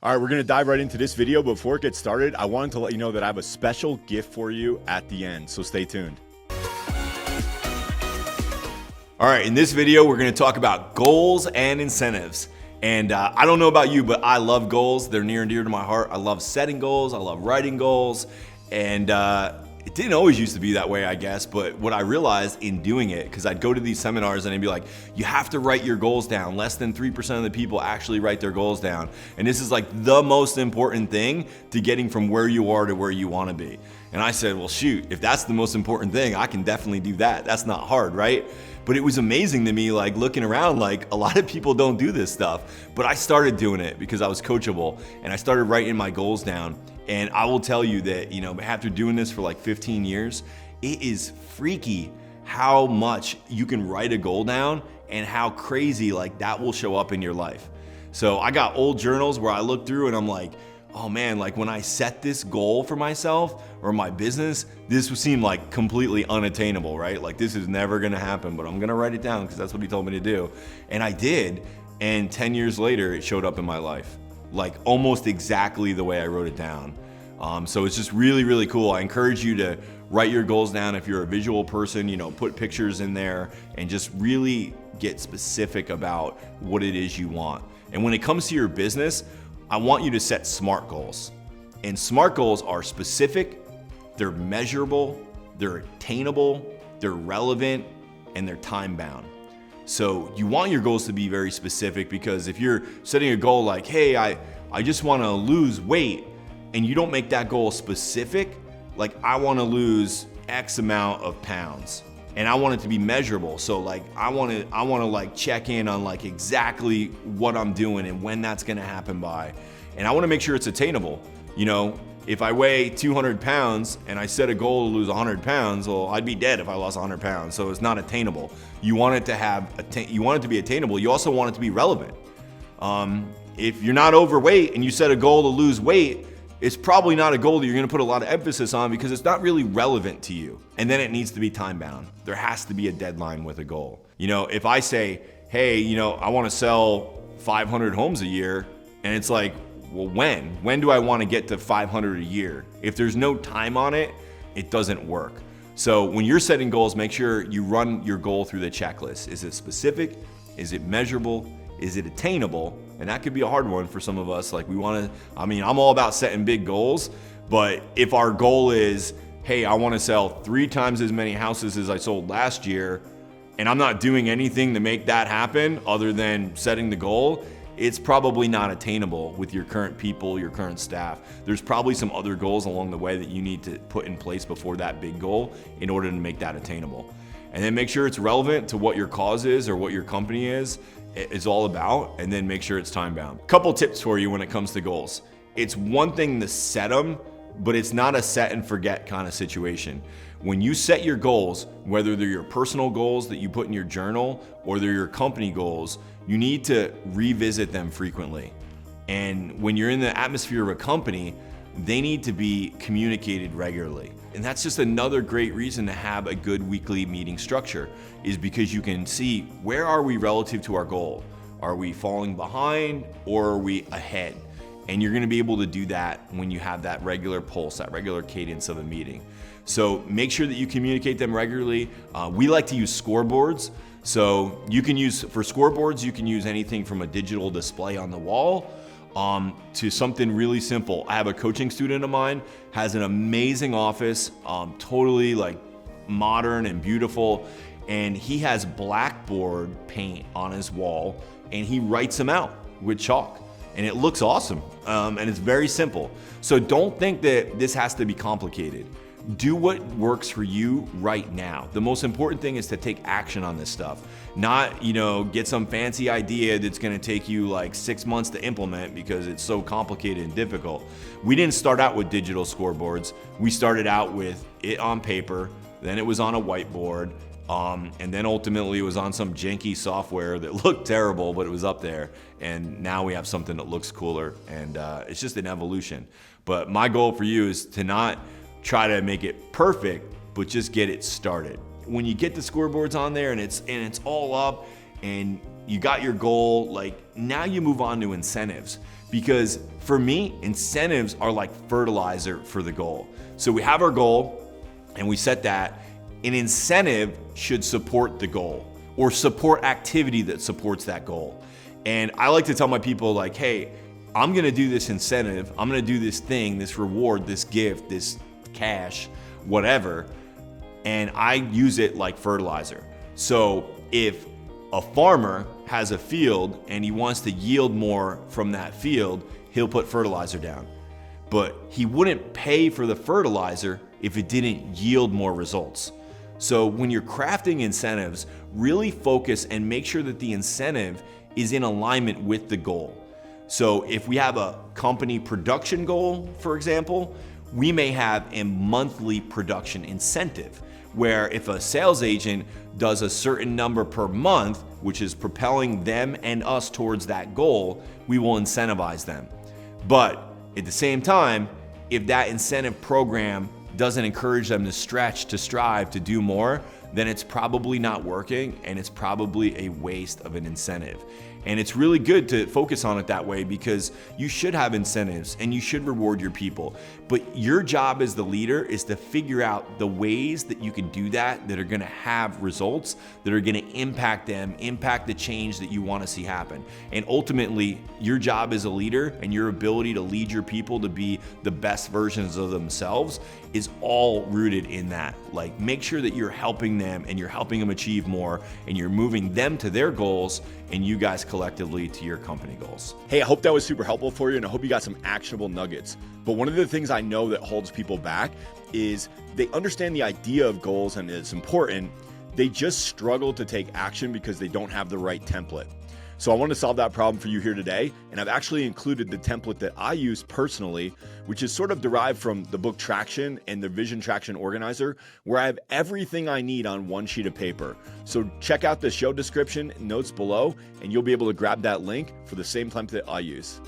All right, we're going to dive right into this video. Before it gets started, I wanted to let you know that I have a special gift for you at the end, so stay tuned. All right, in this video, we're going to talk about goals and incentives. And I don't know about you, but I love goals. They're near and dear to my heart. I love setting goals. I love writing goals. And it didn't always used to be that way, I guess. But what I realized in doing it, because I'd go to these seminars and I'd be like, you have to write your goals down. Less than 3% of the people actually write their goals down. And this is like the most important thing to getting from where you are to where you want to be. And I said, well, shoot, if that's the most important thing, I can definitely do that. That's not hard, right? But it was amazing to me, like looking around, like a lot of people don't do this stuff. But I started doing it because I was coachable and I started writing my goals down. And I will tell you that, after doing this for like 15 years, it is freaky how much you can write a goal down and how crazy like that will show up in your life. So I got old journals where I look through and I'm like, oh man, like when I set this goal for myself or my business, this would seem like completely unattainable, right? Like this is never gonna happen, but I'm gonna write it down because that's what he told me to do. And I did, and 10 years later, it showed up in my life, like almost exactly the way I wrote it down. So it's just really, really cool. I encourage you to write your goals down. If you're a visual person, put pictures in there and just really get specific about what it is you want. And when it comes to your business, I want you to set SMART goals. And SMART goals are specific, they're measurable, they're attainable, they're relevant, and they're time bound. So you want your goals to be very specific, because if you're setting a goal like, hey, I just want to lose weight, and you don't make that goal specific, like I want to lose X amount of pounds. And I want it to be measurable. So like I want to like check in on like exactly what I'm doing and when that's going to happen by. And I want to make sure it's attainable. If I weigh 200 pounds and I set a goal to lose 100 pounds, well, I'd be dead if I lost 100 pounds. So it's not attainable. You want it to be attainable. You also want it to be relevant. If you're not overweight and you set a goal to lose weight, it's probably not a goal that you're going to put a lot of emphasis on because it's not really relevant to you. And then it needs to be time bound. There has to be a deadline with a goal. If I say, hey, I want to sell 500 homes a year, and it's like, well, when do I want to get to 500 a year? If there's no time on it, it doesn't work. So when you're setting goals, make sure you run your goal through the checklist. Is it specific? Is it measurable? Is it attainable? And that could be a hard one for some of us. Like I'm all about setting big goals, but if our goal is, hey, I want to sell 3 times as many houses as I sold last year, and I'm not doing anything to make that happen other than setting the goal, it's probably not attainable with your current people, your current staff. There's probably some other goals along the way that you need to put in place before that big goal in order to make that attainable. And then make sure it's relevant to what your cause is or what your company is all about, and then make sure it's time bound. Couple tips for you when it comes to goals. It's one thing to set them, but it's not a set and forget kind of situation. When you set your goals, whether they're your personal goals that you put in your journal or they're your company goals, you need to revisit them frequently. And when you're in the atmosphere of a company, they need to be communicated regularly. And that's just another great reason to have a good weekly meeting structure, is because you can see, where are we relative to our goal? Are we falling behind or are we ahead? And you're gonna be able to do that when you have that regular pulse, that regular cadence of a meeting. So make sure that you communicate them regularly. We like to use scoreboards. So for scoreboards, you can use anything from a digital display on the wall to something really simple. I have a coaching student of mine, has an amazing office, totally like modern and beautiful. And he has blackboard paint on his wall and he writes them out with chalk. And it looks awesome. And it's very simple. So don't think that this has to be complicated. Do what works for you right now. The most important thing is to take action on this stuff. Not, get some fancy idea that's gonna take you like 6 months to implement because it's so complicated and difficult. We didn't start out with digital scoreboards. We started out with it on paper, then it was on a whiteboard, and then ultimately it was on some janky software that looked terrible, but it was up there. And now we have something that looks cooler, and it's just an evolution. But my goal for you is to not try to make it perfect, but just get it started. When you get the scoreboards on there and it's all up and you got your goal, like now you move on to incentives, Because for me, incentives are like fertilizer for the goal. So we have our goal and we set that. An incentive should support the goal or support activity that supports that goal. And I like to tell my people like, hey, I'm gonna do this incentive, I'm gonna do this thing, this reward, this gift, this cash, whatever, and I use it like fertilizer. So if a farmer has a field and he wants to yield more from that field, he'll put fertilizer down. But he wouldn't pay for the fertilizer if it didn't yield more results. So when you're crafting incentives, really focus and make sure that the incentive is in alignment with the goal. So if we have a company production goal, for example, we may have a monthly production incentive where if a sales agent does a certain number per month, which is propelling them and us towards that goal, we will incentivize them. But at the same time, if that incentive program doesn't encourage them to stretch, to strive, to do more, then it's probably not working and it's probably a waste of an incentive. And it's really good to focus on it that way because you should have incentives and you should reward your people. But your job as the leader is to figure out the ways that you can do that are gonna have results, that are gonna impact them, impact the change that you wanna see happen. And ultimately, your job as a leader and your ability to lead your people to be the best versions of themselves is all rooted in that. Like, make sure that you're helping them and you're helping them achieve more and you're moving them to their goals and you guys collectively to your company goals. Hey, I hope that was super helpful for you and I hope you got some actionable nuggets. But one of the things I know that holds people back is they understand the idea of goals and it's important. They just struggle to take action because they don't have the right template. So I want to solve that problem for you here today. And I've actually included the template that I use personally, which is sort of derived from the book Traction and the Vision Traction Organizer, where I have everything I need on one sheet of paper. So check out the show description notes below, and you'll be able to grab that link for the same template I use.